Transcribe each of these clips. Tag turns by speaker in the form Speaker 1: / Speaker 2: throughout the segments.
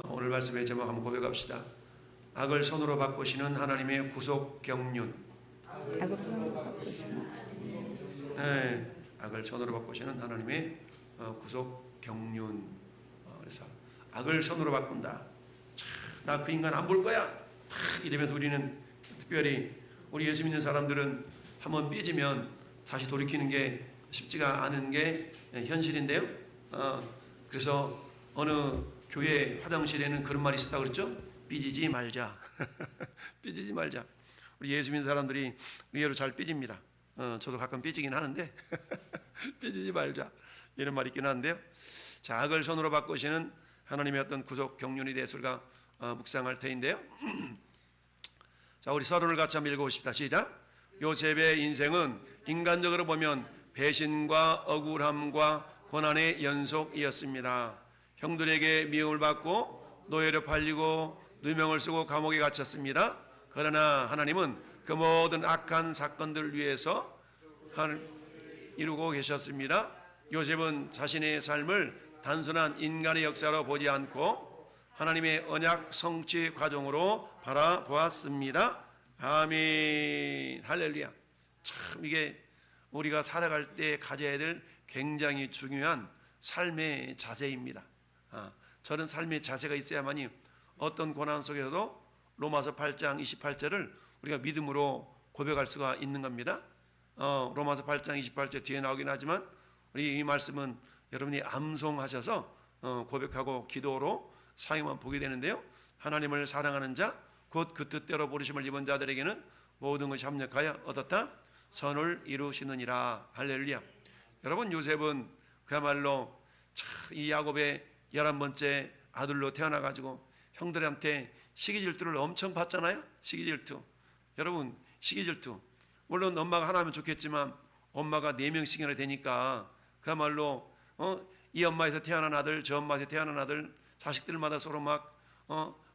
Speaker 1: 오늘 말씀의 제목 한번 고백합시다. 악을 손으로 바꾸시는 하나님의 구속 경륜.
Speaker 2: 악을 손으로 바꾸시는 구속.
Speaker 1: 네, 악을 손으로 바꾸시는 하나님의 구속 경륜. 그래서 악을 손으로 바꾼다. 나 그 인간 안 볼 거야. 이러면서 우리는 특별히 우리 예수 믿는 사람들은 한번 삐지면 다시 돌이키는 게 쉽지가 않은 게 현실인데요. 그래서 어느 교회 화장실에는 그런 말이 있었다고 그랬죠. 삐지지 말자. 삐지지 말자. 우리 예수 믿는 사람들이 의외로 잘 삐집니다. 저도 가끔 삐지긴 하는데 삐지지 말자 이런 말이 있긴 한데요. 자, 악을 손으로 바꾸시는 하나님의 어떤 구속 경륜에 대해서 우리가 묵상할 터인데요. 자, 우리 서론을 같이 한번 읽어보십시다. 시작. 요셉의 인생은 인간적으로 보면 배신과 억울함과 고난의 연속이었습니다. 형들에게 미움을 받고 노예로 팔리고 누명을 쓰고 감옥에 갇혔습니다. 그러나 하나님은 그 모든 악한 사건들을 위해서 이루고 계셨습니다. 요셉은 자신의 삶을 단순한 인간의 역사로 보지 않고 하나님의 언약 성취 과정으로 바라보았습니다. 아멘. 할렐루야. 참 이게 우리가 살아갈 때 가져야 될 굉장히 중요한 삶의 자세입니다. 저는 삶의 자세가 있어야만이 어떤 고난 속에서도 로마서 8장 28절을 우리가 믿음으로 고백할 수가 있는 겁니다. 로마서 8장 28절 뒤에 나오긴 하지만 우리 이 말씀은 여러분이 암송하셔서 고백하고 기도로 사용만 보게 되는데요. 하나님을 사랑하는 자 곧 그 뜻대로 부르심을 입은 자들에게는 모든 것이 합력하여 어떻다? 선을 이루시느니라. 할렐루야. 여러분, 요셉은 그야말로 이 야곱의 11번째 아들로 태어나가지고 형들한테 시기질투를 엄청 받잖아요. 시기질투. 여러분, 시기질투. 물론 엄마가 하나면 좋겠지만 엄마가 4명씩이나 되니까 그야말로 이 엄마에서 태어난 아들 저 엄마에서 태어난 아들 자식들마다 서로 막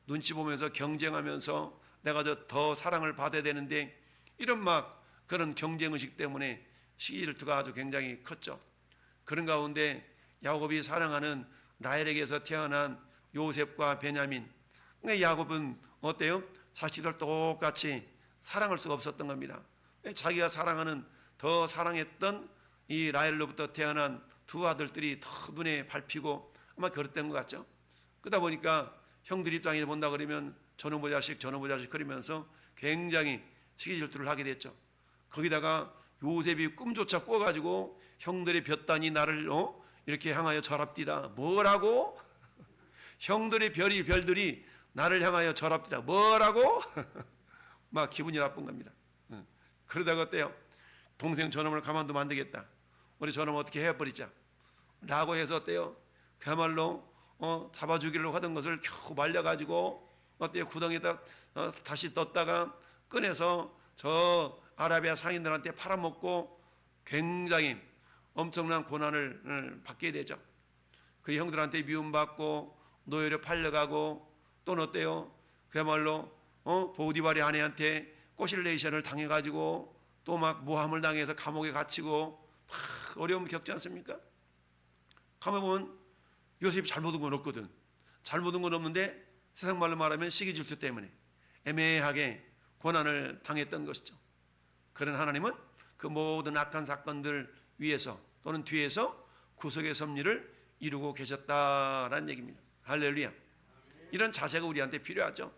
Speaker 1: 눈치 보면서 경쟁하면서 내가 더 사랑을 받아야 되는데 이런 막 그런 경쟁의식 때문에 시기질투가 아주 굉장히 컸죠. 그런 가운데 야곱이 사랑하는 라헬에게서 태어난 요셉과 베냐민. 그러니까 야곱은 어때요? 자식들 똑같이 사랑할 수가 없었던 겁니다. 자기가 사랑하는 더 사랑했던 이 라헬로부터 태어난 두 아들들이 더 눈에 밟히고 아마 그랬던 것 같죠. 그러다 보니까 형들이 입장에서 본다 그러면 저놈의 자식 저놈의 자식 그러면서 굉장히 시기질투를 하게 됐죠. 거기다가 요셉이 꿈조차 꿔가지고 형들의 볕단이 나를 이렇게 향하여 절합디다. 뭐라고? 형들의 별들이 나를 향하여 절합디다. 뭐라고? 막 기분이 나쁜 겁니다. 그러다가 어때요? 동생 저놈을 가만두면 안 되겠다. 우리 저놈 어떻게 해버리자. 라고 해서 어때요? 그야말로 잡아 죽이려고 하던 것을 겨우 말려가지고 어때요? 구덩이에다 다시 떴다가 꺼내서 저 아라비아 상인들한테 팔아먹고 굉장히 엄청난 고난을 받게 되죠. 그 형들한테 미움받고 노예로 팔려가고 또는 어때요? 그야말로 보디발의 아내한테 꼬실레이션을 당해가지고 또 막 모함을 당해서 감옥에 갇히고 막 어려움을 겪지 않습니까? 가만 보면 요셉이 잘못한 건 없거든. 잘못한 건 없는데 세상 말로 말하면 시기질투 때문에 애매하게 고난을 당했던 것이죠. 그런 하나님은 그 모든 악한 사건들 위에서 또는 뒤에서 구속의 섭리를 이루고 계셨다라는 얘기입니다. 할렐루야. 이런 자세가 우리한테 필요하죠.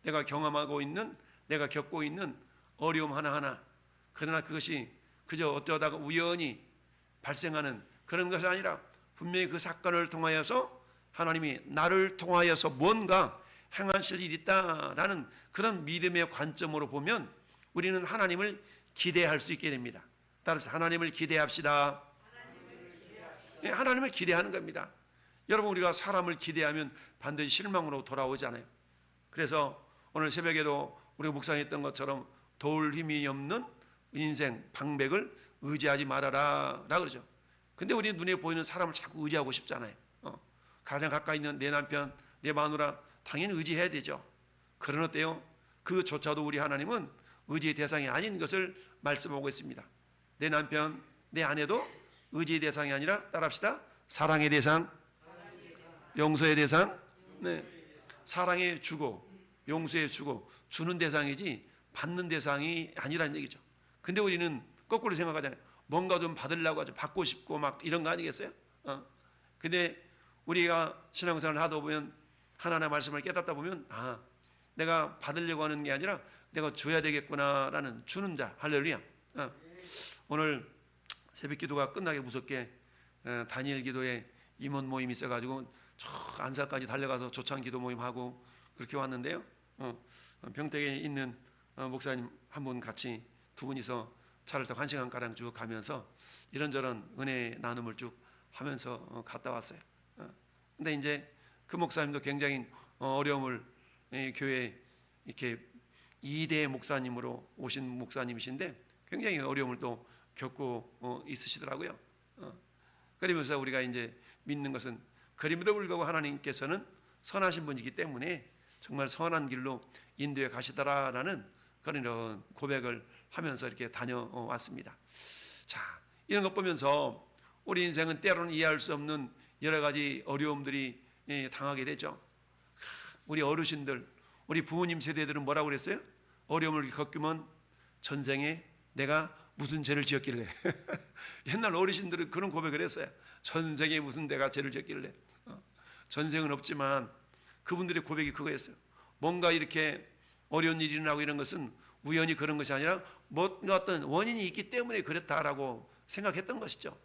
Speaker 1: 내가 경험하고 있는 내가 겪고 있는 어려움 하나하나, 그러나 그것이 그저 어쩌다가 우연히 발생하는 그런 것이 아니라 분명히 그 사건을 통하여서 하나님이 나를 통하여서 뭔가 행하실 일이 있다라는 그런 믿음의 관점으로 보면 우리는 하나님을 기대할 수 있게 됩니다. 따라서 하나님을 기대합시다. 하나님을 기대하는 겁니다. 여러분, 우리가 사람을 기대하면 반드시 실망으로 돌아오잖아요. 그래서 오늘 새벽에도 우리가 묵상했던 것처럼 도울 힘이 없는 인생 방백을 의지하지 말아라 라 그러죠. 근데 우리 눈에 보이는 사람을 자꾸 의지하고 싶잖아요. 가장 가까이 있는 내 남편, 내 마누라 당연히 의지해야 되죠. 그러나 어때요? 그조차도 우리 하나님은 의지의 대상이 아닌 것을 말씀하고 있습니다. 내 남편, 내 아내도 의지의 대상이 아니라 따라합시다. 사랑의 대상, 용서의 대상, 네. 사랑해 주고 용서해 주고 주는 대상이지 받는 대상이 아니라는 얘기죠. 근데 우리는 거꾸로 생각하잖아요. 뭔가 좀 받으려고 하죠. 받고 싶고 막 이런 거 아니겠어요? 근데 우리가 신앙생활을 하다 보면 하나님의 말씀을 깨닫다 보면 내가 받으려고 하는 게 아니라 내가 줘야 되겠구나라는 주는 자. 할렐루야. 오늘 새벽 기도가 끝나기 무섭게 다니엘 기도에 임원 모임이 있어가지고 저 안사까지 달려가서 조창 기도 모임하고 그렇게 왔는데요. 평택에 있는 목사님 한 분 같이 두 분이서 차를 타고 1시간가량 쭉 가면서 이런저런 은혜 나눔을 쭉 하면서 갔다 왔어요. 근데 이제 그 목사님도 굉장히 어려움을 교회 이렇게 2대 목사님으로 오신 목사님이신데 굉장히 어려움을 또 겪고 있으시더라고요. 그러면서 우리가 이제 믿는 것은 그림에도 불구하고 하나님께서는 선하신 분이기 때문에 정말 선한 길로 인도해 가시더라라는 그런 고백을 하면서 이렇게 다녀왔습니다. 자, 이런 것 보면서 우리 인생은 때로는 이해할 수 없는 여러 가지 어려움들이 당하게 되죠. 우리 어르신들, 우리 부모님 세대들은 뭐라고 그랬어요? 어려움을 겪으면 전생에 내가 무슨 죄를 지었길래 옛날 어르신들은 그런 고백을 했어요. 전생에 무슨 내가 죄를 지었길래. 전생은 없지만 그분들의 고백이 그거였어요. 뭔가 이렇게 어려운 일이 일어나고 이런 것은 우연히 그런 것이 아니라 뭔가 어떤 원인이 있기 때문에 그렇다라고 생각했던 것이죠.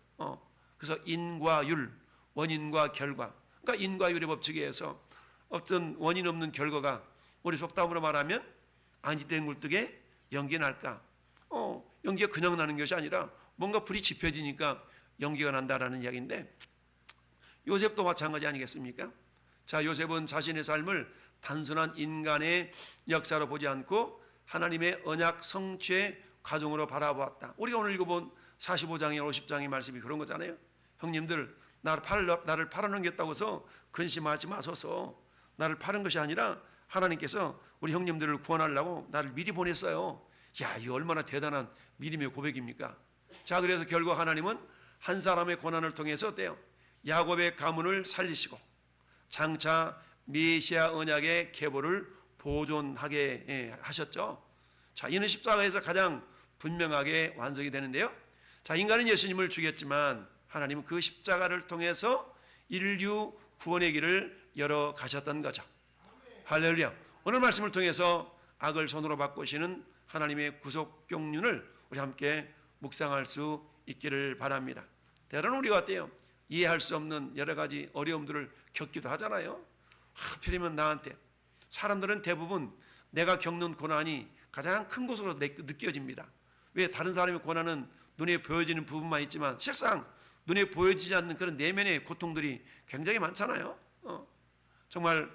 Speaker 1: 그래서 인과 율, 원인과 결과. 그러니까 인과 율의 법칙에 의해서 어떤 원인 없는 결과가 우리 속담으로 말하면 안지된 굴뚝에 연기 날까? 연기가 그냥 나는 것이 아니라 뭔가 불이 지펴지니까 연기가 난다라는 이야기인데 요셉도 마찬가지 아니겠습니까? 자, 요셉은 자신의 삶을 단순한 인간의 역사로 보지 않고 하나님의 언약 성취의 과정으로 바라보았다. 우리가 오늘 읽어본 45장의 50장의 말씀이 그런 거잖아요. 형님들 나를 팔아넘겼다고 해서 근심하지 마소서. 나를 파는 것이 아니라 하나님께서 우리 형님들을 구원하려고 나를 미리 보냈어요. 야, 이거 얼마나 대단한 믿음의 고백입니까? 자, 그래서 결국 하나님은 한 사람의 고난을 통해서 어때요? 야곱의 가문을 살리시고 장차 메시아 언약의 계보를 보존하게 하셨죠. 자, 이는 십자가에서 가장 분명하게 완성이 되는데요. 자, 인간은 예수님을 죽였지만 하나님은 그 십자가를 통해서 인류 구원의 길을 열어 가셨던 거죠. 할렐루야. 오늘 말씀을 통해서 악을 손으로 바꾸시는 하나님의 구속 경륜을 우리 함께 묵상할 수 있기를 바랍니다. 때로는 우리가 어때요? 이해할 수 없는 여러 가지 어려움들을 겪기도 하잖아요. 하필이면 나한테. 사람들은 대부분 내가 겪는 고난이 가장 큰 것으로 느껴집니다. 왜? 다른 사람의 고난은 눈에 보여지는 부분만 있지만 실상 눈에 보여지지 않는 그런 내면의 고통들이 굉장히 많잖아요. 정말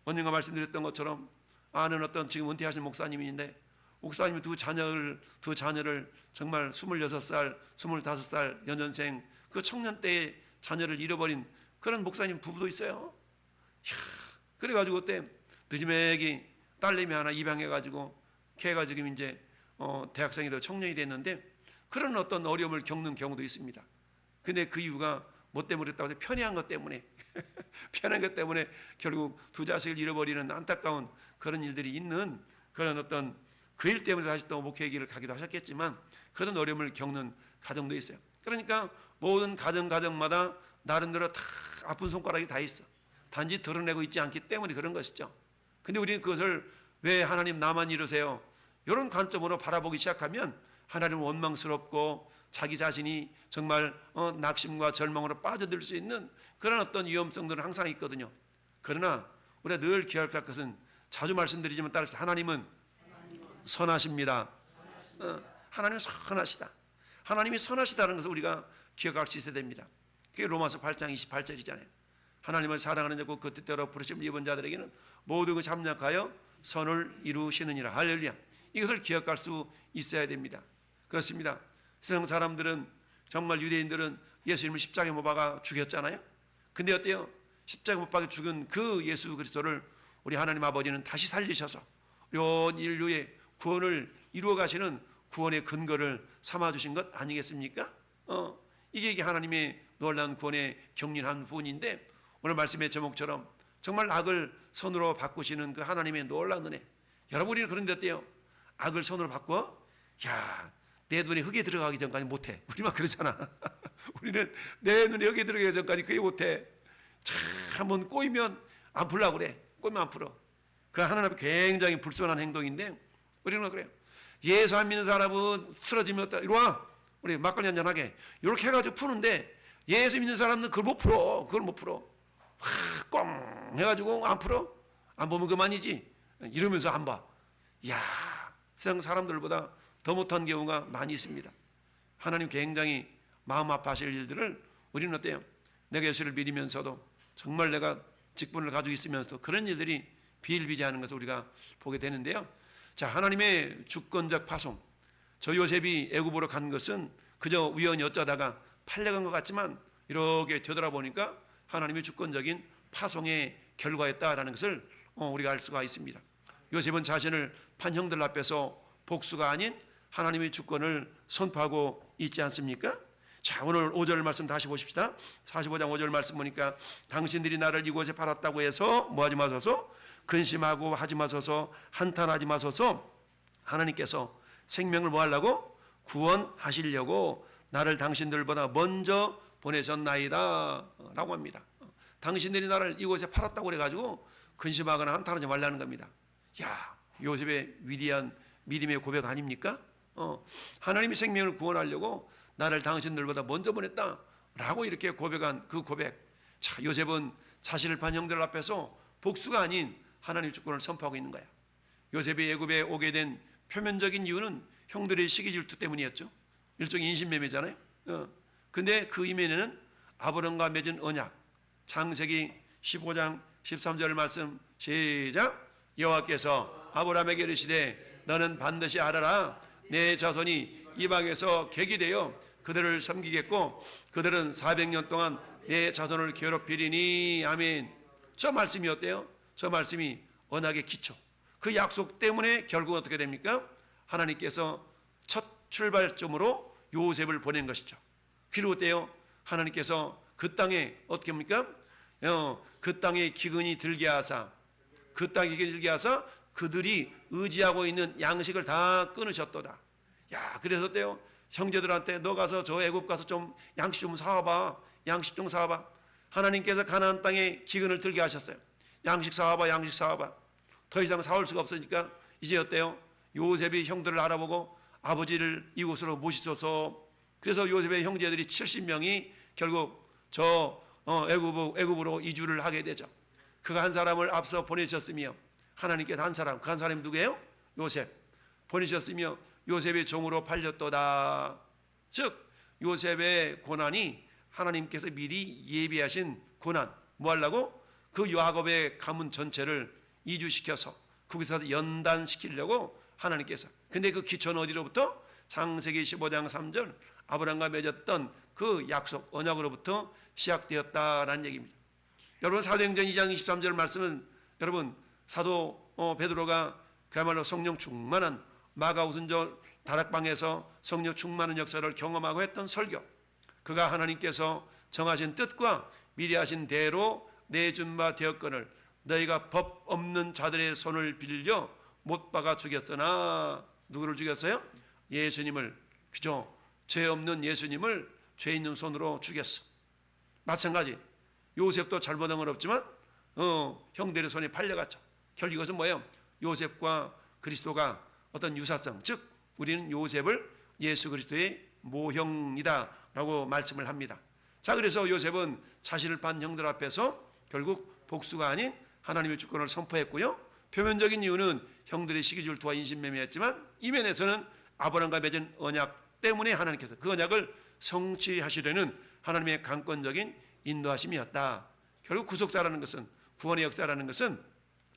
Speaker 1: 언젠가 말씀드렸던 것처럼 아는 어떤 지금 은퇴하신 목사님인데 목사님이 두 자녀를 정말 26살, 25살 연년생 그 청년 때의 자녀를 잃어버린 그런 목사님 부부도 있어요. 그래가지고 그때 늦지막이 딸내미 하나 입양해가지고 걔가 지금 이제 대학생이 되어 청년이 됐는데 그런 어떤 어려움을 겪는 경우도 있습니다. 근데 그 이유가 뭐 때문에 그랬다고 해서 편애한 것 때문에 편한 것 때문에 결국 두 자식을 잃어버리는 안타까운 그런 일들이 있는 그런 어떤 그 일 때문에 다시 또 목회 길을 가기도 하셨겠지만 그런 어려움을 겪는 가정도 있어요. 그러니까 모든 가정마다 나름대로 다 아픈 손가락이 다 있어. 단지 드러내고 있지 않기 때문에 그런 것이죠. 근데 우리는 그것을 왜 하나님 나만 이러세요? 이런 관점으로 바라보기 시작하면 하나님은 원망스럽고 자기 자신이 정말 낙심과 절망으로 빠져들 수 있는 그런 어떤 위험성들은 항상 있거든요. 그러나 우리가 늘 기억할 것은 자주 말씀드리지만 따라서 하나님은 선하십니다. 하나님은 선하시다. 하나님이 선하시다는 것을 우리가 기억할 수 있어야 됩니다. 그게 로마서 8장 28절이잖아요. 하나님을 사랑하는 자고 그 뜻대로 부르심을 입은 자들에게는 모두 그 잠략하여 선을 이루시느니라. 할렐루야. 이것을 기억할 수 있어야 됩니다. 그렇습니다. 세상 사람들은 정말 유대인들은 예수님을 십자가에 못 박아 죽였잖아요. 근데 어때요? 십자가에 못 박아 죽은 그 예수 그리스도를 우리 하나님 아버지는 다시 살리셔서 온 인류의 구원을 이루어 가시는 구원의 근거를 삼아 주신 것 아니겠습니까? 이게 하나님의 놀라운 구원의 경륜한 부분인데 오늘 말씀의 제목처럼 정말 악을 선으로 바꾸시는 그 하나님의 놀라운 은혜. 여러분, 우리는 그런데 어때요? 악을 선으로 바꿔? 야, 내 눈에 흙에 들어가기 전까지 못해. 우리 막 그러잖아. 우리는 내 눈에 흙에 들어가기 전까지 그게 못해. 참, 한번 꼬이면 안 풀려고 그래. 꼬이면 안 풀어. 그 하나님 굉장히 불순한 행동인데, 우리는 그래요. 예수 안 믿는 사람은 쓰러지면 어떠? 이리 와. 우리 막걸리 한잔 하게. 이렇게 해가지고 푸는데, 예수 믿는 사람은 그걸 못 풀어. 그걸 못 풀어. 확, 꽝 해가지고 안 풀어? 안 보면 그만이지. 이러면서 안 봐. 이야, 세상 사람들보다 더 못한 경우가 많이 있습니다. 하나님 굉장히 마음 아파하실 일들을 우리는 어때요? 내가 예수를 믿으면서도 정말 내가 직분을 가지고 있으면서도 그런 일들이 비일비재하는 것을 우리가 보게 되는데요. 자, 하나님의 주권적 파송. 저 요셉이 애굽으로 간 것은 그저 우연히 어쩌다가 팔려간 것 같지만 이렇게 되돌아보니까 하나님의 주권적인 파송의 결과였다라는 것을 우리가 알 수가 있습니다. 요셉은 자신을 판 형들 앞에서 복수가 아닌 하나님의 주권을 선포하고 있지 않습니까? 자, 오늘 5절 말씀 다시 보십시다. 45장 5절 말씀 보니까 당신들이 나를 이곳에 팔았다고 해서 뭐하지 마소서, 근심하고 하지 마소서, 한탄하지 마소서. 하나님께서 생명을 뭐하려고? 구원하시려고 나를 당신들보다 먼저 보내셨나이다 라고 합니다. 당신들이 나를 이곳에 팔았다고 그래가지고 근심하거나 한탄하지 말라는 겁니다. 야, 요셉의 위대한 믿음의 고백 아닙니까? 하나님이 생명을 구원하려고 나를 당신들보다 먼저 보냈다 라고 이렇게 고백한 그 고백. 자, 요셉은 자신을 판 형들 앞에서 복수가 아닌 하나님의 주권을 선포하고 있는 거야. 요셉이 애굽에 오게 된 표면적인 이유는 형들의 시기 질투 때문이었죠. 일종의 인신매매잖아요. 근데 그 이면에는 아브람과 맺은 언약, 창세기 15장 13절 말씀 시작. 여호와께서 아브람에게 이르시되 너는 반드시 알아라. 내 자손이 이방에서 객이 되어 그들을 섬기겠고 그들은 400년 동안 내 자손을 괴롭히리니. 아멘. 저 말씀이 어때요? 저 말씀이 언약의 기초. 그 약속 때문에 결국 어떻게 됩니까? 하나님께서 첫 출발점으로 요셉을 보낸 것이죠. 그리고 어때요? 하나님께서 그 땅에 어떻게 합니까? 그 땅에 기근이 들게 하사, 그 땅에 기근이 들게 하사 그들이 의지하고 있는 양식을 다 끊으셨도다. 야, 그래서 어때요? 형제들한테 너 가서 저 애굽 가서 좀 양식 좀 사와봐. 양식 좀 사와봐. 하나님께서 가나안 땅에 기근을 들게 하셨어요. 양식 사와봐, 양식 사와봐. 더 이상 사올 수가 없으니까 이제 어때요? 요셉이 형들을 알아보고 아버지를 이곳으로 모시소서. 그래서 요셉의 형제들이 70명이 결국 저 애굽으로 이주를 하게 되죠. 그가 한 사람을 앞서 보내셨으며 하나님께서 한 사람, 그 한 사람이 누구예요? 요셉 보내셨으며 요셉의 종으로 팔렸도다. 즉 요셉의 고난이 하나님께서 미리 예비하신 고난. 뭐 하려고? 그 야곱의 가문 전체를 이주시켜서 거기서 연단시키려고 하나님께서. 근데 그 기초는 어디로부터? 창세기 15장 3절 아브람과 맺었던 그 약속 언약으로부터 시작되었다라는 얘기입니다. 여러분 사도행전 2장 23절 말씀은 여러분 사도 베드로가 그야말로 성령 충만한 마가우순절 다락방에서 성령 충만한 역사를 경험하고 했던 설교. 그가 하나님께서 정하신 뜻과 미리 하신 대로 내준 바 되었거늘 너희가 법 없는 자들의 손을 빌려 못 박아 죽였으나. 누구를 죽였어요? 예수님을. 그죠? 죄 없는 예수님을 죄 있는 손으로 죽였어. 마찬가지 요셉도 잘못한 건 없지만 형들의 손에 팔려갔죠. 결국 이것은 뭐예요? 요셉과 그리스도가 어떤 유사성, 즉 우리는 요셉을 예수 그리스도의 모형이다 라고 말씀을 합니다. 자, 그래서 요셉은 자신을 판 형들 앞에서 결국 복수가 아닌 하나님의 주권을 선포했고요. 표면적인 이유는 형들의 시기질투와 인신매매였지만 이면에서는 아브람과 맺은 언약 때문에 하나님께서 그 언약을 성취하시려는 하나님의 강권적인 인도하심이었다. 결국 구속사라는 것은, 구원의 역사라는 것은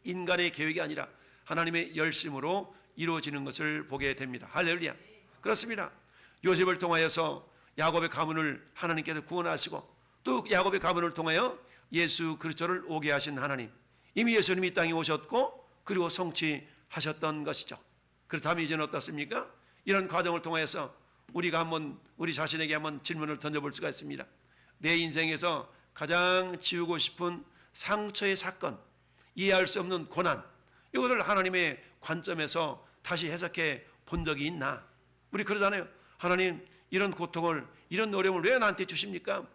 Speaker 1: 인간의 계획이 아니라 하나님의 열심으로 이루어지는 것을 보게 됩니다. 할렐루야. 그렇습니다. 요셉을 통하여서 야곱의 가문을 하나님께서 구원하시고 또 야곱의 가문을 통하여 예수 그리스도를 오게 하신 하나님. 이미 예수님이 이 땅에 오셨고 그리고 성취하셨던 것이죠. 그렇다면 이제는 어떻습니까? 이런 과정을 통해서 우리가 한번 우리 자신에게 한번 질문을 던져볼 수가 있습니다. 내 인생에서 가장 지우고 싶은 상처의 사건, 이해할 수 없는 고난, 이것을 하나님의 관점에서 다시 해석해 본 적이 있나? 우리 그러잖아요. 하나님, 이런 고통을, 이런 어려움을 왜 나한테 주십니까?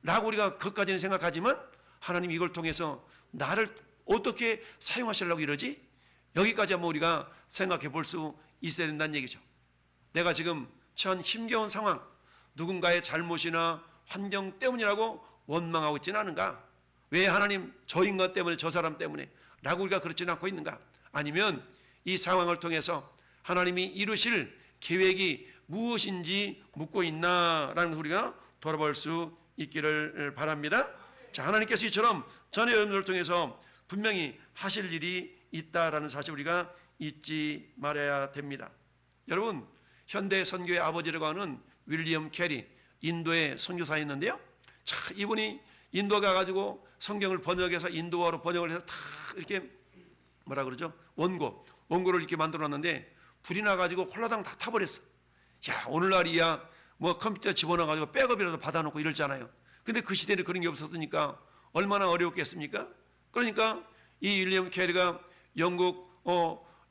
Speaker 1: 라고 우리가 그것까지는 생각하지만 하나님 이걸 통해서 나를 어떻게 사용하시려고 이러지? 여기까지 한번 우리가 생각해 볼 수 있어야 된다는 얘기죠. 내가 지금 처한 힘겨운 상황, 누군가의 잘못이나 환경 때문이라고 원망하고 있지는 않은가? 왜 하나님 저 인간 때문에, 저 사람 때문에 라고 우리가 그렇지는 않고 있는가? 아니면 이 상황을 통해서 하나님이 이루실 계획이 무엇인지 묻고 있나라는 우리가 돌아볼 수 있기를 바랍니다. 자, 하나님께서 이처럼 전에 여러분들을 통해서 분명히 하실 일이 있다라는 사실 우리가 잊지 말아야 됩니다. 여러분, 현대 선교의 아버지라고 하는 윌리엄 캐리, 인도의 선교사였는데요. 자, 이분이 인도 가가지고 성경을 번역해서 인도어로 번역을 해서 다 이렇게 뭐라 그러죠? 원고를 이렇게 만들어놨는데 불이 나가지고 홀라당 다 타버렸어. 야, 오늘날이야 뭐 컴퓨터 집어넣어가지고 백업이라도 받아놓고 이러잖아요. 근데 그 시대는 그런 게 없었으니까 얼마나 어려웠겠습니까? 그러니까 이 윌리엄 캐리가 영국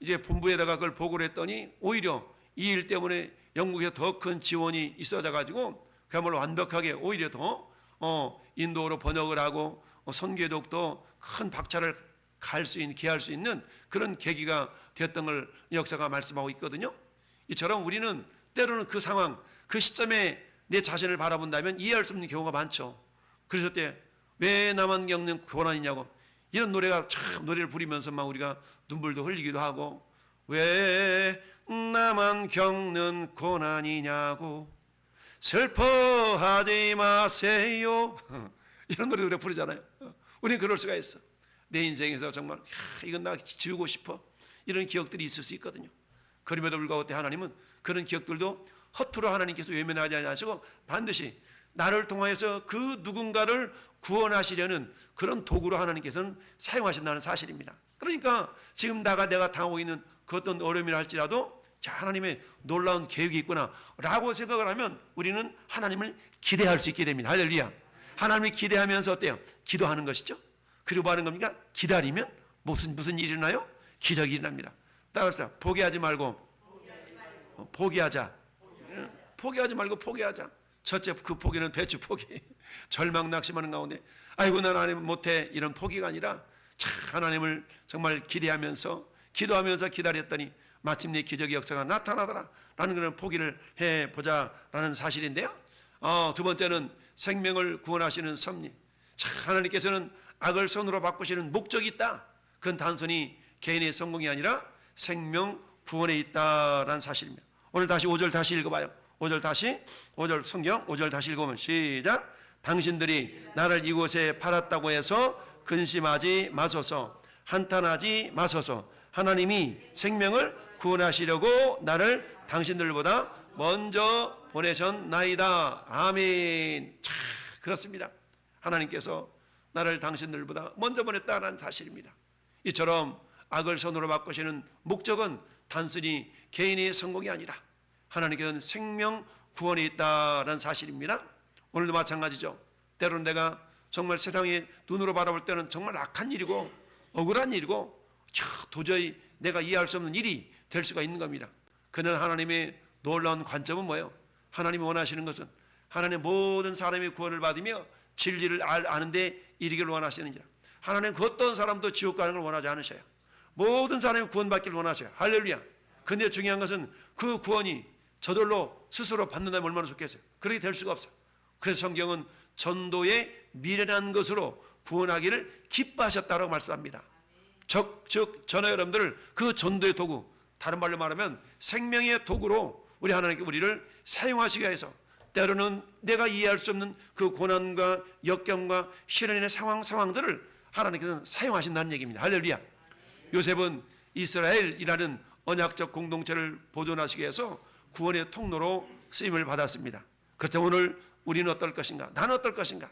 Speaker 1: 이제 본부에다가 그걸 보고를 했더니 오히려 이 일 때문에 영국에서 더 큰 지원이 있어져 가지고 그야말로 완벽하게 오히려 더 인도어로 번역을 하고 선교독도 큰 박차를 기할 수 있는 그런 계기가 되었던 걸 역사가 말씀하고 있거든요. 이처럼 우리는 때로는 그 상황, 그 시점에 내 자신을 바라본다면 이해할 수 없는 경우가 많죠. 그래서 왜 나만 겪는 고난이냐고 이런 노래가 참 노래를 부리면서 막 우리가 눈물도 흘리기도 하고 왜 나만 겪는 고난이냐고 슬퍼하지 마세요 이런 노래 우리가 부르잖아요. 우리는 그럴 수가 있어. 내 인생에서 정말 이건 나 지우고 싶어 이런 기억들이 있을 수 있거든요. 그럼에도 불구하고 하나님은 그런 기억들도 허투루 하나님께서 외면하지 않으시고 반드시 나를 통하여서 그 누군가를 구원하시려는 그런 도구로 하나님께서는 사용하신다는 사실입니다. 그러니까 지금 내가 당하고 있는 그 어떤 어려움이라 할지라도 자, 하나님의 놀라운 계획이 있구나 라고 생각을 하면 우리는 하나님을 기대할 수 있게 됩니다. 할렐루야. 하나님을 기대하면서 어때요? 기도하는 것이죠. 그리고 뭐 하는 겁니까? 기다리면 무슨 일이 일어나요? 기적이 일어납니다. 따라서 포기하지 말고 포기하자. 포기하지 말고 포기하자. 첫째 그 포기는 배추 포기. 절망 낙심하는 가운데 아이고 난 하나님 못해 이런 포기가 아니라 참 하나님을 정말 기대하면서 기도하면서 기다렸더니 마침내 기적의 역사가 나타나더라 라는 그런 포기를 해보자라는 사실인데요. 두 번째는 생명을 구원하시는 섭리. 참 하나님께서는 악을 선으로 바꾸시는 목적이 있다. 그건 단순히 개인의 성공이 아니라 생명 구원에 있다라는 사실입니다. 오늘 다시 5절 다시 읽어봐요. 5절 성경 5절 다시 읽으면 시작. 당신들이 나를 이곳에 팔았다고 해서 근심하지 마소서. 한탄하지 마소서. 하나님이 생명을 구원하시려고 나를 당신들보다 먼저 보내셨나이다. 아멘. 참 그렇습니다. 하나님께서 나를 당신들보다 먼저 보냈다는 사실입니다. 이처럼 악을 선으로 바꾸시는 목적은 단순히 개인의 성공이 아니라 하나님께서는 생명 구원에 있다는 사실입니다. 오늘도 마찬가지죠. 때로는 내가 정말 세상의 눈으로 바라볼 때는 정말 악한 일이고 억울한 일이고 도저히 내가 이해할 수 없는 일이 될 수가 있는 겁니다. 그러나 하나님의 놀라운 관점은 뭐예요? 하나님이 원하시는 것은 하나님 모든 사람이 구원을 받으며 진리를 아는데 이르기를 원하시느니라. 하나님 그 어떤 사람도 지옥 가는 걸 원하지 않으셔요. 모든 사람이 구원받기를 원하셔요. 할렐루야. 근데 중요한 것은 그 구원이 저절로 스스로 받는다면 얼마나 좋겠어요. 그렇게 될 수가 없어요. 그래서 성경은 전도의 미련한 것으로 구원하기를 기뻐하셨다고 말씀합니다. 즉 저는 여러분들 그 전도의 도구, 다른 말로 말하면 생명의 도구로 우리 하나님께 우리를 사용하시기 위해서 때로는 내가 이해할 수 없는 그 고난과 역경과 시련의 상황들을 하나님께서는 사용하신다는 얘기입니다. 할렐루야. 요셉은 이스라엘이라는 언약적 공동체를 보존하시기 위해서 구원의 통로로 쓰임을 받았습니다. 그렇다면 오늘 우리는 어떨 것인가? 나는 어떨 것인가?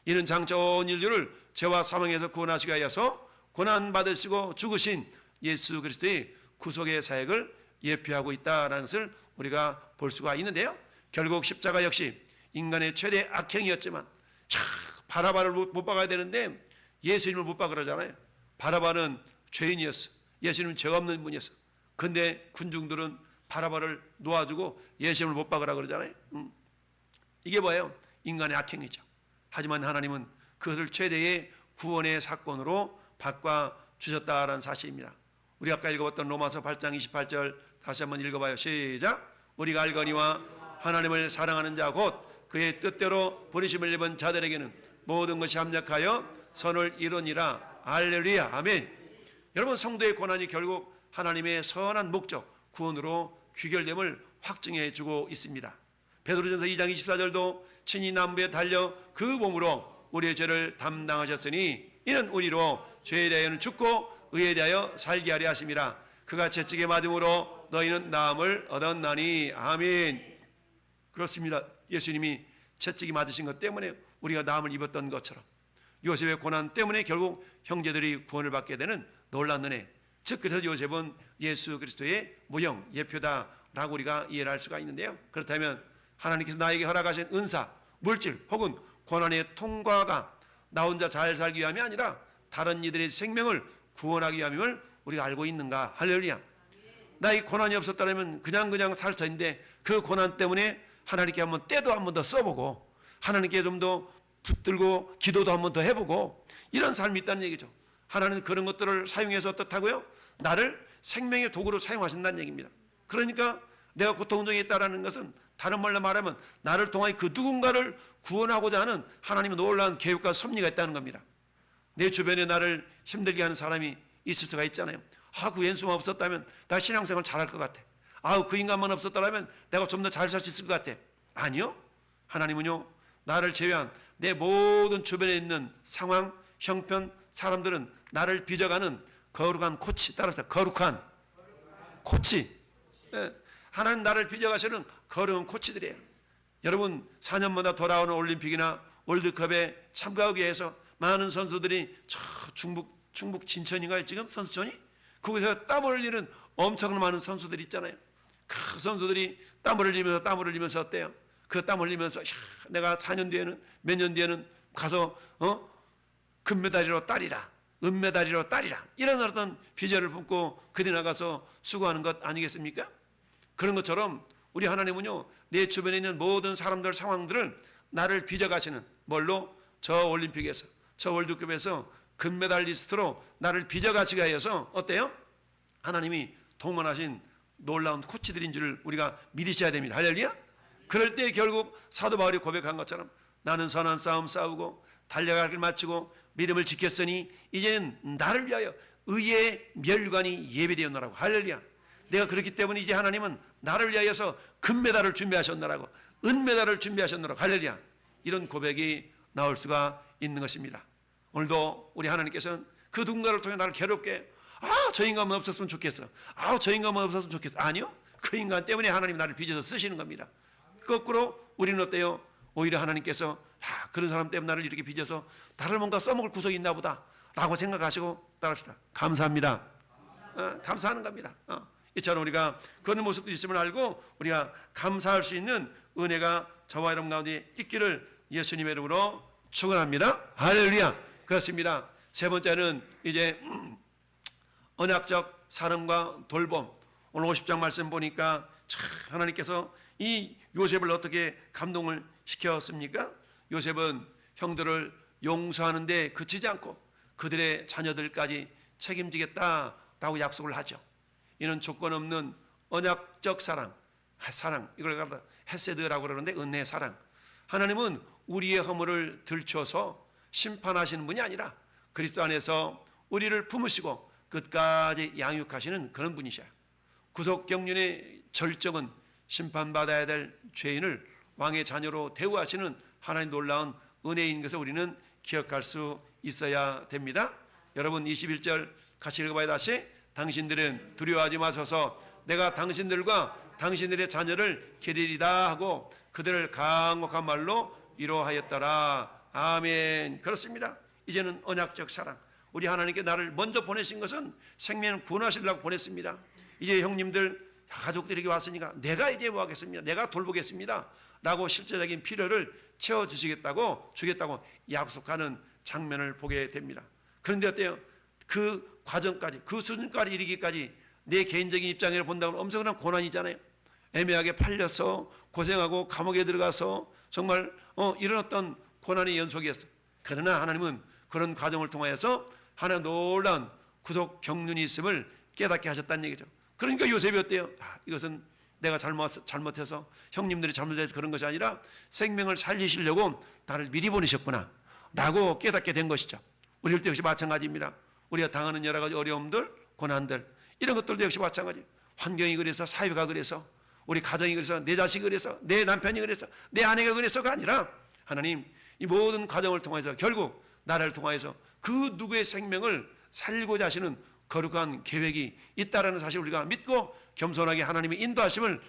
Speaker 1: 이는 장차 온 인류를 죄와 사망에서 구원하시기 위해서 고난받으시고 죽으신 예수 그리스도의 구속의 사역을 예표하고 있다는 것을 우리가 볼 수가 있는데요. 결국 십자가 역시 인간의 최대 악행이었지만 바라바를 못 박아야 되는데 예수님을 못 봐 그러잖아요. 바라바는 죄인이었어. 예수님은 죄 없는 분이었어. 근데 군중들은 바라바를 놓아주고 예수님을 못 박으라 그러잖아요. 이게 뭐예요? 인간의 악행이죠. 하지만 하나님은 그것을 최대의 구원의 사건으로 바꿔주셨다라는 사실입니다. 우리 아까 읽어봤던 로마서 8장 28절 다시 한번 읽어봐요. 시작. 우리가 알거니와 하나님을 사랑하는 자 곧 그의 뜻대로 부르심을 입은 자들에게는 모든 것이 합력하여 선을 이루니라. 할렐루야. 아멘. 여러분, 성도의 고난이 결국 하나님의 선한 목적 구원으로 귀결됨을 확증해 주고 있습니다. 베드로전서 2장 24절도 친히 나무에 달려 그 몸으로 우리의 죄를 담당하셨으니 이는 우리로 죄에 대하여는 죽고 의에 대하여 살게 하려 하심이라. 그가 채찍에 맞음으로 너희는 나음을 얻었나니. 아멘. 그렇습니다. 예수님이 채찍이 맞으신 것 때문에 우리가 나음을 입었던 것처럼 요셉의 고난 때문에 결국 형제들이 구원을 받게 되는 놀라운 은혜, 즉 그래서 요셉은 예수 그리스도의 무형 예표다라고 우리가 이해를 할 수가 있는데요. 그렇다면 하나님께서 나에게 허락하신 은사, 물질 혹은 고난의 통과가 나 혼자 잘 살기 위함이 아니라 다른 이들의 생명을 구원하기 위함임을 우리가 알고 있는가? 할렐루야. 나의 고난이 없었다면 그냥 살 터인데 그 고난 때문에 하나님께 한번 때도 한 번 더 써보고 하나님께 좀 더 붙들고 기도도 한 번 더 해보고 이런 삶이 있다는 얘기죠. 하나님은 그런 것들을 사용해서 어떻다고요? 나를 생명의 도구로 사용하신다는 얘기입니다. 그러니까 내가 고통 중에 있다는 것은 다른 말로 말하면 나를 통하여 그 누군가를 구원하고자 하는 하나님의 놀라운 계획과 섭리가 있다는 겁니다. 내 주변에 나를 힘들게 하는 사람이 있을 수가 있잖아요. 그 왼수만 없었다면 나 신앙생활 잘할 것 같아. 그 인간만 없었다면 내가 좀 더 잘 살 수 있을 것 같아. 아니요. 하나님은요, 나를 제외한 내 모든 주변에 있는 상황, 형편, 사람들은 나를 빚어가는 거룩한 코치, 따라서 거룩한 코치. 하나님 나를 빚어가시는 거룩한 코치들이에요. 여러분, 4년마다 돌아오는 올림픽이나 월드컵에 참가하기 위해서 많은 선수들이 저 중북 진천인가요? 지금 선수촌이? 그곳에서 땀을 흘리는 엄청난 많은 선수들이 있잖아요. 그 선수들이 땀을 흘리면서 어때요? 그 땀 흘리면서 내가 4년 뒤에는 몇 년 뒤에는 가서 금메달이로 따리라, 은메달이로 따리라, 이런 어떤 비전을 품고 그리 나가서 수고하는 것 아니겠습니까? 그런 것처럼 우리 하나님은요, 내 주변에 있는 모든 사람들 상황들을 나를 빚어가시는 뭘로? 저 올림픽에서, 저 월드컵에서 금메달리스트로 나를 빚어가시게 하여서 어때요? 하나님이 동원하신 놀라운 코치들인 줄 우리가 믿으셔야 됩니다. 할렐루야. 그럴 때 결국 사도 바울이 고백한 것처럼 나는 선한 싸움 싸우고 달려갈 길 마치고 믿음을 지켰으니 이제는 나를 위하여 의의 멸관이 예비되었노라고. 할렐루야. 내가 그렇기 때문에 이제 하나님은 나를 위하여서 금메달을 준비하셨노라고, 은메달을 준비하셨노라고. 할렐루야. 이런 고백이 나올 수가 있는 것입니다. 오늘도 우리 하나님께서는 그 누군가를 통해 나를 괴롭게 저 인간만 없었으면 좋겠어. 저 인간만 없었으면 좋겠어. 아니요. 그 인간 때문에 하나님 나를 빚어서 쓰시는 겁니다. 거꾸로 우리는 어때요? 오히려 하나님께서 그런 사람 때문에 나를 이렇게 빚어서 나를 뭔가 써먹을 구석이 있나 보다 라고 생각하시고 따라합시다. 감사합니다. 감사하는 겁니다. 이처럼 우리가 그런 모습도 있음을 알고 우리가 감사할 수 있는 은혜가 저와 여러분 가운데 있기를 예수님의 이름으로 축원합니다. 할렐루야. 그렇습니다. 세 번째는 이제 언약적 사랑과 돌봄. 오늘 50장 말씀 보니까 참 하나님께서 이 요셉을 어떻게 감동을 시켰습니까? 요셉은 형들을 용서하는데 그치지 않고 그들의 자녀들까지 책임지겠다라고 약속을 하죠. 이는 조건 없는 언약적 사랑, 이걸 갖다 헤세드라고 그러는데 은혜의 사랑. 하나님은 우리의 허물을 들춰서 심판하시는 분이 아니라 그리스도 안에서 우리를 품으시고 끝까지 양육하시는 그런 분이셔요. 구속 경륜의 절정은 심판받아야 될 죄인을 왕의 자녀로 대우하시는 하나님 놀라운 은혜인 것을 우리는 기억할 수 있어야 됩니다. 여러분 21절 같이 읽어봐요. 다시. 당신들은 두려워하지 마소서. 내가 당신들과 당신들의 자녀를 기리리다 하고 그들을 강력한 말로 위로하였더라. 아멘. 그렇습니다. 이제는 언약적 사랑. 우리 하나님께 나를 먼저 보내신 것은 생명을 구원하시려고 보냈습니다. 이제 형님들 가족들에게 왔으니까 내가 이제 뭐 하겠습니다. 내가 돌보겠습니다 라고 실제적인 필요를 채워주시겠다고 주겠다고 약속하는 장면을 보게 됩니다. 그런데 어때요? 그 과정까지, 그 수준까지 이르기까지 내 개인적인 입장에서 본다면 엄청난 고난이잖아요. 애매하게 팔려서 고생하고 감옥에 들어가서 정말 이런 어떤 고난의 연속이었어. 그러나 하나님은 그런 과정을 통해서 하나의 놀라운 구속 경륜이 있음을 깨닫게 하셨다는 얘기죠. 그러니까 요셉이 어때요? 이것은 내가 잘못해서 형님들이 잘못해서 그런 것이 아니라 생명을 살리시려고 나를 미리 보내셨구나 라고 깨닫게 된 것이죠. 우리들 역시 마찬가지입니다. 우리가 당하는 여러 가지 어려움들, 고난들, 이런 것들도 역시 마찬가지. 환경이 그래서, 사회가 그래서, 우리 가정이 그래서, 내 자식이 그래서, 내 남편이 그래서, 내 아내가 그래서가 아니라 하나님 이 모든 과정을 통해서 결국 나라를 통해서 그 누구의 생명을 살리고자 하시는 거룩한 계획이 있다라는 사실을 우리가 믿고 겸손하게 하나님의 인도하심을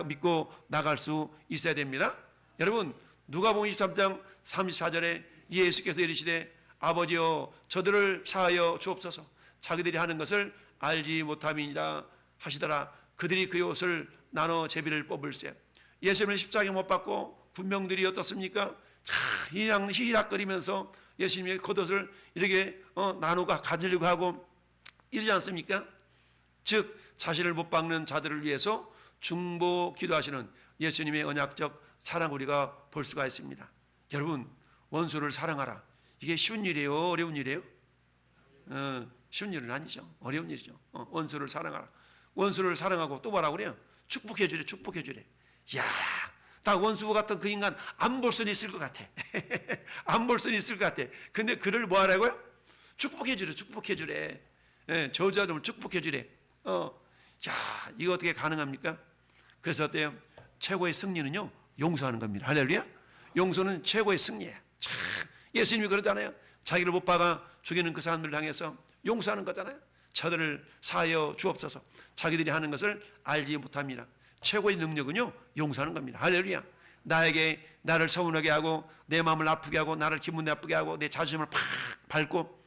Speaker 1: 믿고 나갈 수 있어야 됩니다. 여러분, 누가복음 23장 34절에 예수께서 이르시되 아버지여 저들을 사하여 주옵소서. 자기들이 하는 것을 알지 못함이니라 하시더라. 그들이 그의 옷을 나눠 제비를 뽑을세. 예수님을 십자가에 못 박고 군병들이 어떻습니까? 희락거리면서 예수님의 겉옷을 이렇게 나누고 가지려고 하고 이러지 않습니까? 즉 자신을 못 박는 자들을 위해서 중보 기도하시는 예수님의 언약적 사랑 우리가 볼 수가 있습니다. 여러분, 원수를 사랑하라. 이게 쉬운 일이에요? 어려운 일이에요? 쉬운 일은 아니죠. 어려운 일이죠. 원수를 사랑하라. 원수를 사랑하고 또 뭐라고 그래요? 축복해 주래. 축복해 주래. 야, 다 원수 같은 그 인간 안 볼 수는 있을 것 같아. 안 볼 수는 있을 것 같아. 근데 그를 뭐 하라고요? 축복해 주래. 축복해 주래. 저주하면 축복해 주래. 야, 이거 어떻게 가능합니까? 그래서 어때요? 최고의 승리는요, 용서하는 겁니다. 할렐루야. 용서는 최고의 승리예요. 참, 예수님이 그러잖아요. 자기를 못 박아 죽이는 그 사람들을 향해서 용서하는 거잖아요. 저들을 사하여 주옵소서. 자기들이 하는 것을 알지 못합니다. 최고의 능력은요, 용서하는 겁니다. 할렐루야. 나에게 나를 서운하게 하고 내 마음을 아프게 하고 나를 기분 나쁘게 하고 내 자존심을 팍 밟고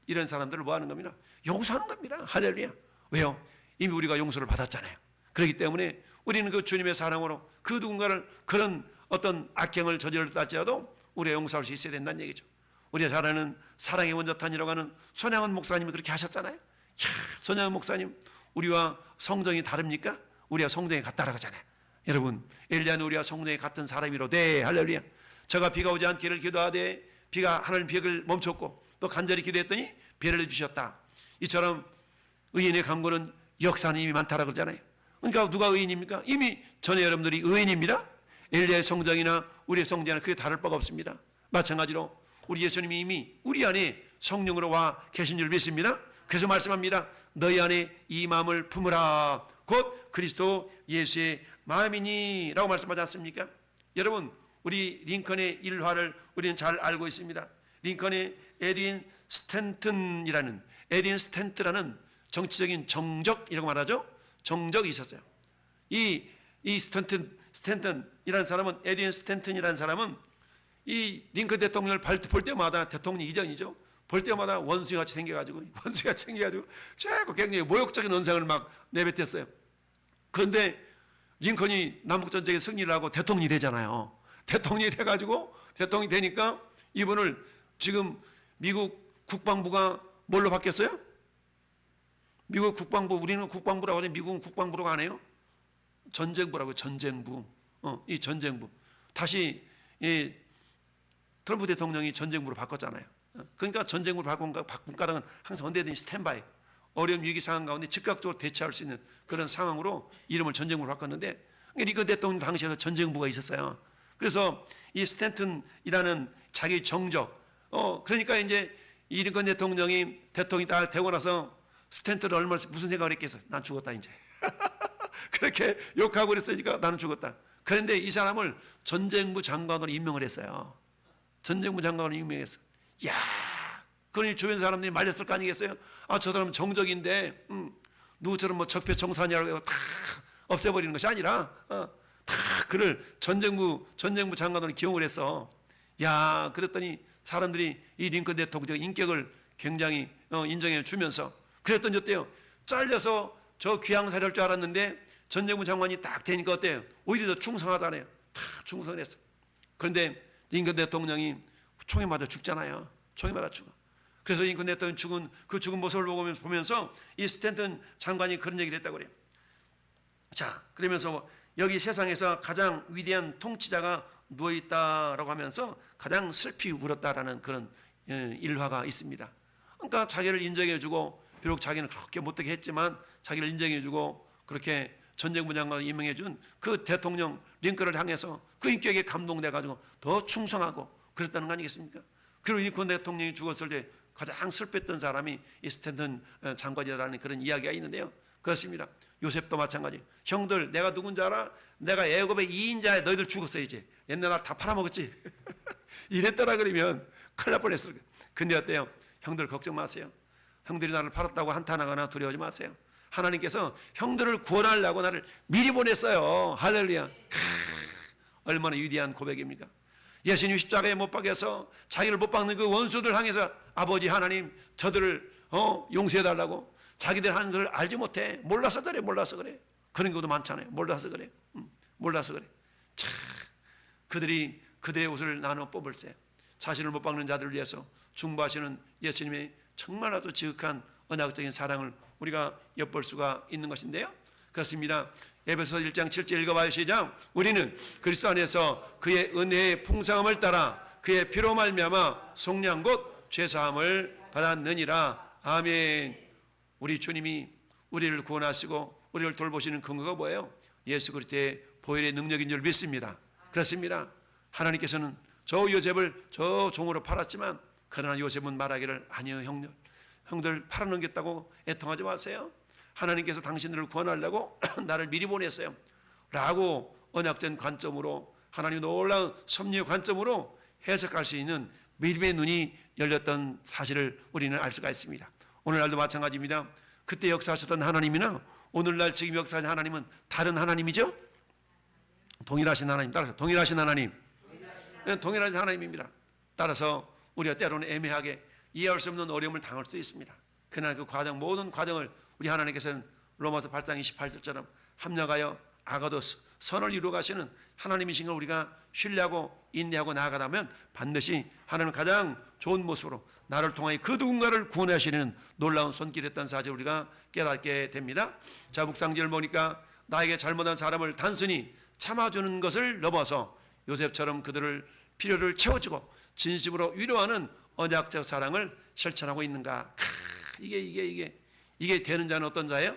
Speaker 1: 이런 사람들을 뭐 하는 겁니다? 용서하는 겁니다. 할렐루야. 왜요? 이미 우리가 용서를 받았잖아요. 그렇기 때문에 우리는 그 주님의 사랑으로 그 누군가를 그런 어떤 악행을 저질렀다 할지라도 우리가 용서할 수 있어야 된다는 얘기죠. 우리가 잘 아는 사랑의 원자탄이라고 하는 손양원 목사님이 그렇게 하셨잖아요. 손양원 목사님, 우리와 성정이 다릅니까? 우리가 성정이 같다라고 하잖아요. 여러분, 엘리야는 우리와 성정이 같은 사람이로되 할렐루야. 저가 비가 오지 않기를 기도하되 비가 하나님 비를 멈췄고 또 간절히 기도했더니 비를 해주셨다. 이처럼 의인의 강구는 역사는 이미 많다라고 그러잖아요. 그러니까 누가 의인입니까? 이미 전에 여러분들이 의인입니다. 엘리야의 성정이나 우리의 성정이나 그게 다를 바가 없습니다. 마찬가지로 우리 예수님이 이미 우리 안에 성령으로 와 계신 줄 믿습니다. 그래서 말씀합니다. 너희 안에 이 마음을 품으라. 곧 그리스도 예수의 마음이니 라고 말씀하지 않습니까? 여러분, 우리 링컨의 일화를 우리는 잘 알고 있습니다. 링컨의 에딘 스탠튼이라는 정치적인 정적이라고 말하죠. 정적이 있었어요. 이 스탠튼이라는 사람은, 에딘 스탠튼이라는 사람은 이 링컨 대통령을 볼 때마다, 대통령 이전이죠, 볼 때마다 원수같이 생겨가지고 자꾸 굉장히 모욕적인 언상을 막 내뱉었어요. 그런데 링컨이 남북전쟁에 승리를 하고 대통령이 되잖아요. 대통령이 돼가지고 대통령이 되니까 이분을 지금 미국 국방부가 뭘로 바뀌었어요? 미국 국방부, 우리는 국방부라고 하죠. 미국은 국방부라고 안 해요. 전쟁부라고, 전쟁부. 이 전쟁부. 다시 이 트럼프 대통령이 전쟁부로 바꿨잖아요. 그러니까 전쟁부로 바꾼 까닭은 항상 언제든지 스탠바이, 어려운 위기 상황 가운데 즉각적으로 대처할 수 있는 그런 상황으로 이름을 전쟁부로 바꿨는데, 링컨 대통령 당시에도 전쟁부가 있었어요. 그래서 이 스탠튼이라는 자기 정적, 그러니까 이제 이 링컨 대통령이 다 되고 나서 스탠튼을 얼마나 무슨 생각을 했겠어? 난 죽었다 이제. 그렇게 욕하고 그랬으니까 나는 죽었다. 그런데 이 사람을 전쟁부 장관으로 임명을 했어요. 전쟁부 장관으로 임명했어. 야, 그러니 주변 사람들이 말렸을 거 아니겠어요? 아, 저 사람은 정적인데 누구처럼 뭐 적폐청산이라고 해서 다 없애버리는 것이 아니라 다 그를 전쟁부 장관으로 기용을 했어. 야, 그랬더니 사람들이 이 링컨 대통령 인격을 굉장히 인정해 주면서, 그랬더니 어때요? 잘려서 저 귀양살이 할 줄 알았는데 전쟁부 장관이 딱 되니까 어때요? 오히려 더 충성하잖아요. 다 충성했어. 그런데 링컨 대통령이 총에 맞아 죽잖아요. 총에 맞아 죽어. 그래서 링컨 대통령이 죽은 그 죽은 모습을 보면서 이 스탠턴 장관이 그런 얘기를 했다고 그래요. 자, 그러면서 여기 세상에서 가장 위대한 통치자가 누워있다라고 하면서 가장 슬피 울었다라는 그런 일화가 있습니다. 그러니까 자기를 인정해주고, 비록 자기는 그렇게 못되게 했지만 자기를 인정해주고 그렇게 전쟁부 장관을 임명해준 그 대통령 링컨을 향해서 그 인격에 감동돼가지고 더 충성하고 그랬다는 거 아니겠습니까? 그리고 링컨 대통령이 죽었을 때 가장 슬펐던 사람이 이 스탠턴 장관이라는 그런 이야기가 있는데요. 그렇습니다. 요셉도 마찬가지. 형들, 내가 누군지 알아? 내가 애굽의 2인자야. 너희들 죽었어 이제. 옛날 날 다 팔아먹었지. 이랬더라 그러면 큰일 날 뻔했어요. 근데 어때요? 형들 걱정 마세요. 형들이 나를 팔았다고 한탄하거나 두려워하지 마세요. 하나님께서 형들을 구원하려고 나를 미리 보냈어요. 할렐루야. 얼마나 위대한 고백입니까? 예수님 십자가에 못 박여서 자기를 못 박는 그 원수들 향해서 아버지 하나님 저들을 용서해달라고, 자기들 하는 걸 알지 못해. 몰라서 그래. 그런 것도 많잖아요. 몰라서 그래. 참, 그들이 그들의 옷을 나눠 뽑을세. 자신을 못 박는 자들을 위해서 중보하시는 예수님의 정말 아주 지극한 언약적인 사랑을 우리가 엿볼 수가 있는 것인데요. 그렇습니다. 에베소 1장 7절 읽어봐요. 시작. 우리는 그리스도 안에서 그의 은혜의 풍성함을 따라 그의 피로 말미암아 속량 곧 죄사함을 받았느니라. 아멘. 우리 주님이 우리를 구원하시고 우리를 돌보시는 근거가 뭐예요? 예수 그리스도의 보혈의 능력인 줄 믿습니다. 그렇습니다. 하나님께서는 저 요셉을 저 종으로 팔았지만, 그러나 요셉은 말하기를 아니요 형들 팔아넘겼다고 애통하지 마세요. 하나님께서 당신들을 구원하려고 나를 미리 보냈어요 라고 언약된 관점으로, 하나님의 놀라운 섭리의 관점으로 해석할 수 있는 믿음의 눈이 열렸던 사실을 우리는 알 수가 있습니다. 오늘날도 마찬가지입니다. 그때 역사하셨던 하나님이나 오늘날 지금 역사하신 하나님은 다른 하나님이죠. 동일하신 하나님. 따라서 동일하신 하나님. 동일하신 하나님입니다. 따라서 우리가 때로는 애매하게 이해할 수 없는 어려움을 당할 수도 있습니다. 그러나 그 과정, 모든 과정을 우리 하나님께서는 로마서 8장 28절처럼 합력하여 아가도스 선을 이루어 가시는 하나님이신 걸 우리가 신뢰하고 인내하고 나아가다면 반드시 하나님은 가장 좋은 모습으로 나를 통하여 그 누군가를 구원하시는 놀라운 손길이었던 사실을 우리가 깨닫게 됩니다. 자, 묵상지를 보니까 나에게 잘못한 사람을 단순히 참아주는 것을 넘어서 요셉처럼 그들을 필요를 채워주고 진심으로 위로하는 언약적 사랑을 실천하고 있는가? 이게 되는 자는 어떤 자예요?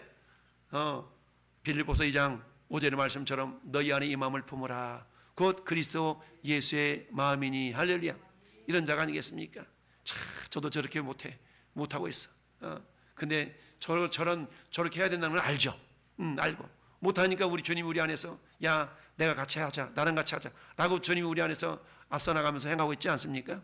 Speaker 1: 빌립보서 2장 5절의 말씀처럼 너희 안에 이 마음을 품으라. 곧 그리스도 예수의 마음이니. 할렐루야. 이런 자가 아니겠습니까? 저도 저렇게 못하고 있어. 근데 저렇게 해야 된다는 걸 알죠. 알고 못하니까 우리 주님이 우리 안에서 야 내가 같이 하자, 나랑 같이 하자 라고 주님이 우리 안에서 앞서 나가면서 행하고 있지 않습니까?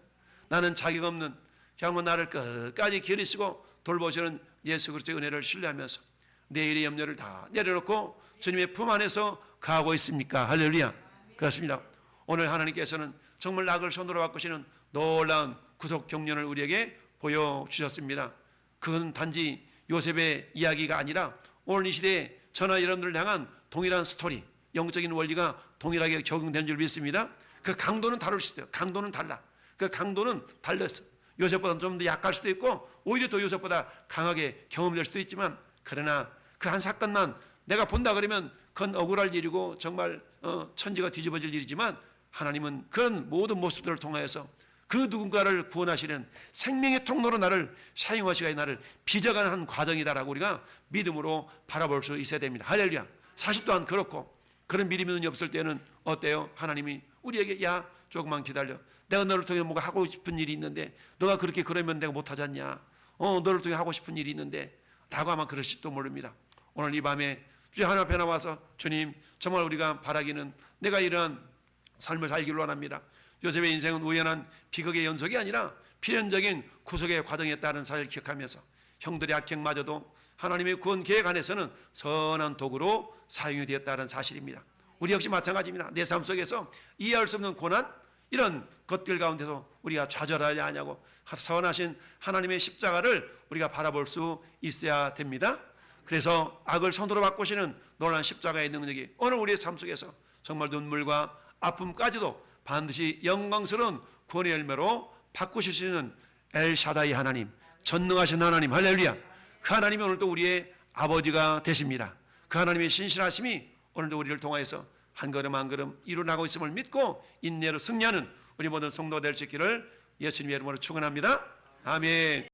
Speaker 1: 나는 자격 없는 향후 나를 끝까지 기르시고 돌보시는 예수 그리스도의 은혜를 신뢰하면서 내일의 염려를 다 내려놓고 주님의 품 안에서 가고 있습니까? 할렐루야. 그렇습니다. 오늘 하나님께서는 정말 악을 손으로 바꾸시는 놀라운 구속 경륜을 우리에게 보여주셨습니다. 그건 단지 요셉의 이야기가 아니라 오늘 이 시대에 저나 여러분들을 향한 동일한 스토리, 영적인 원리가 동일하게 적용되는 줄 믿습니다. 그 강도는 다를 수도 있어요. 강도는 달라. 그 강도는 달렸어. 요셉보다 좀 더 약할 수도 있고 오히려 더 요셉보다 강하게 경험될 수도 있지만, 그러나 그 한 사건만 내가 본다 그러면 그건 억울할 일이고 정말 천지가 뒤집어질 일이지만, 하나님은 그런 모든 모습들을 통하여서 그 누군가를 구원하시는 생명의 통로로 나를 사용하시가 나를 빚어가는 한 과정이다라고 우리가 믿음으로 바라볼 수 있어야 됩니다. 할렐루야. 사실 또한 그렇고, 그런 믿음이 눈이 없을 때는 어때요? 하나님이 우리에게 야 조금만 기다려. 내가 너를 통해 뭔가 하고 싶은 일이 있는데 너가 그렇게 그러면 내가 못하지 않냐. 너를 통해 하고 싶은 일이 있는데 라고 아마 그러실지도 모릅니다. 오늘 이 밤에 주님 하나님 앞에 나와서 주님 정말 우리가 바라기는 내가 이러한 삶을 살기를 원합니다. 요셉의 인생은 우연한 비극의 연속이 아니라 필연적인 구속의 과정이었다는 사실을 기억하면서 형들의 악행마저도 하나님의 구원 계획 안에서는 선한 도구로 사용이 되었다는 사실입니다. 우리 역시 마찬가지입니다. 내 삶 속에서 이해할 수 없는 고난, 이런 것들 가운데서 우리가 좌절하지 않냐고 선하신 하나님의 십자가를 우리가 바라볼 수 있어야 됩니다. 그래서 악을 선으로 바꾸시는 놀라운 십자가의 능력이 오늘 우리의 삶 속에서 정말 눈물과 아픔까지도 반드시 영광스러운 구원의 열매로 바꾸실 수 있는 엘샤다이 하나님, 전능하신 하나님, 할렐루야. 그 하나님이 오늘도 우리의 아버지가 되십니다. 그 하나님의 신실하심이 오늘도 우리를 통하여서 한 걸음 한 걸음 일어나고 있음을 믿고 인내로 승리하는 우리 모든 성도가 될 수 있기를 예수님의 이름으로 축원합니다. 아멘.